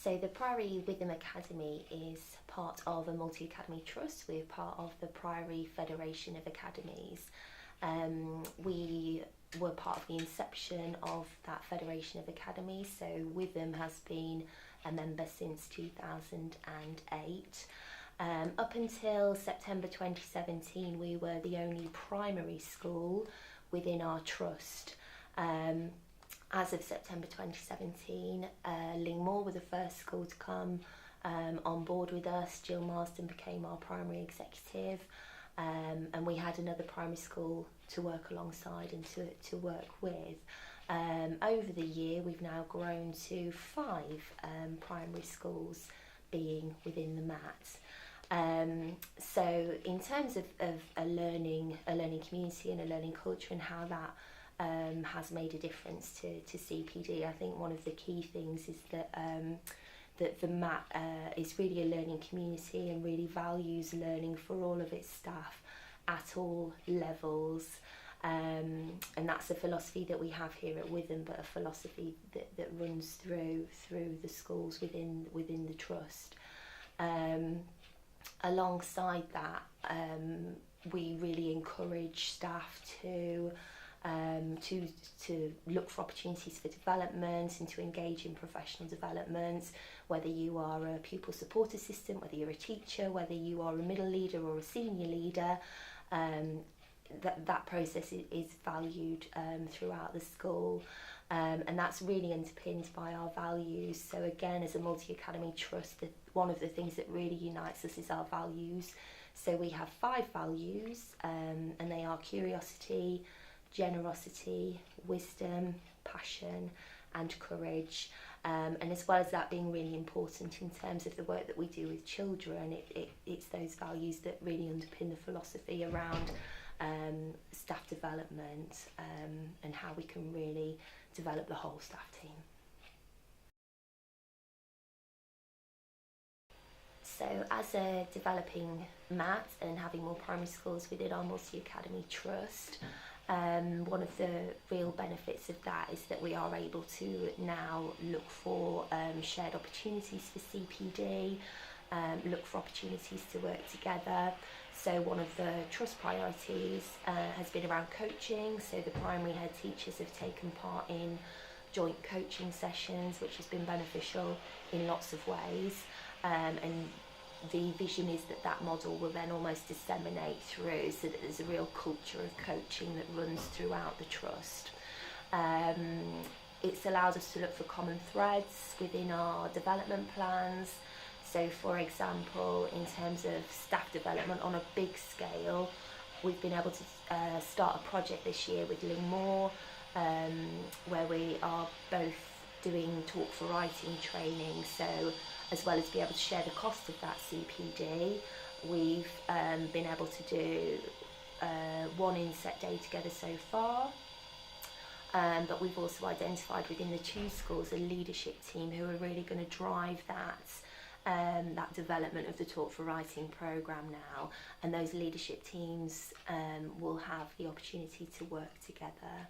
So the Priory Witham Academy is part of a multi-academy trust. We're part of the Priory Federation of Academies. We were part of the inception of that Federation of Academies, so Witham has been a member since 2008. Up until September 2017, we were the only primary school within our trust. As of September 2017, Lingmore were the first school to come on board with us. Jill Marsden became our primary executive, and we had another primary school to work alongside and to work with. Over the year, we've now grown to 5 primary schools being within the MAT. So in terms of a learning community and a learning culture and how that has made a difference to CPD, I think one of the key things is that that the MAT is really a learning community and really values learning for all of its staff at all levels, and that's a philosophy that we have here at Witham, but a philosophy that runs through the schools within the trust. Alongside that, we really encourage staff to look for opportunities for development and to engage in professional development, whether you are a pupil support assistant, whether you're a teacher, whether you are a middle leader or a senior leader. That process is valued throughout the school, and that's really underpinned by our values. So again, as a multi-academy trust, one of the things that really unites us is our values. So we have 5 values, and they are curiosity, generosity, wisdom, passion and courage, and as well as that being really important in terms of the work that we do with children, it's those values that really underpin the philosophy around staff development, and how we can really develop the whole staff team. So as a developing MAT and having more primary schools within our multi-academy trust, one of the real benefits of that is that we are able to now look for shared opportunities for CPD, look for opportunities to work together. So one of the trust priorities has been around coaching, so the primary head teachers have taken part in joint coaching sessions, which has been beneficial in lots of ways, and the vision is that model will then almost disseminate through, so that there's a real culture of coaching that runs throughout the trust. It's allowed us to look for common threads within our development plans. So for example, in terms of staff development on a big scale, we've been able to start a project this year with Lingmore, where we are both doing talk for writing training. So as well as be able to share the cost of that CPD, we've been able to do one inset day together so far, but we've also identified within the 2 schools a leadership team who are really going to drive that development of the Talk for Writing programme now, and those leadership teams will have the opportunity to work together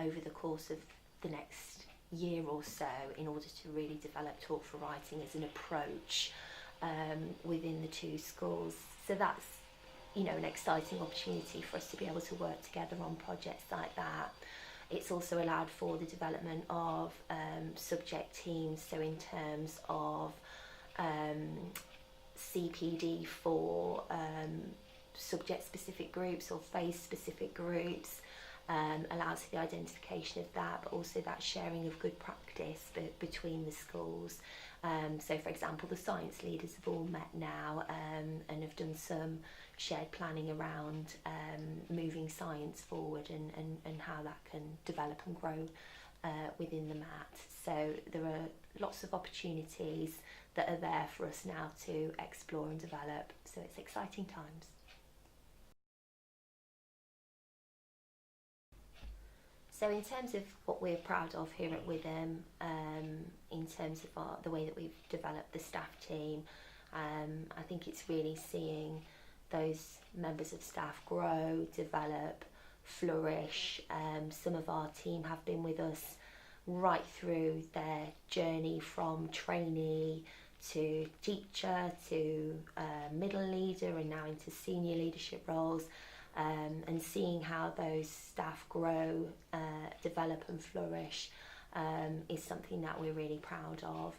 over the course of the next year or so in order to really develop Talk for Writing as an approach within the 2 schools. So that's, you know, an exciting opportunity for us to be able to work together on projects like that. It's also allowed for the development of subject teams, so in terms of CPD for subject specific groups or phase specific groups, allows for the identification of that, but also that sharing of good practice between the schools. So for example, the science leaders have all met now and have done some shared planning around moving science forward and how that can develop and grow within the MAT. So there are lots of opportunities that are there for us now to explore and develop, so it's exciting times. So in terms of what we're proud of here at Witham, in terms of the way that we've developed the staff team, I think it's really seeing those members of staff grow, develop, flourish. Some of our team have been with us right through their journey from trainee to teacher to middle leader and now into senior leadership roles, and seeing how those staff grow, develop and flourish is something that we're really proud of.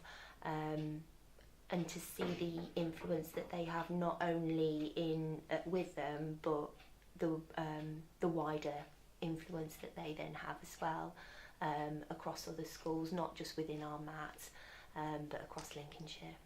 And to see the influence that they have not only in with them, but the wider influence that they then have as well, across other schools, not just within our MAT, but across Lincolnshire.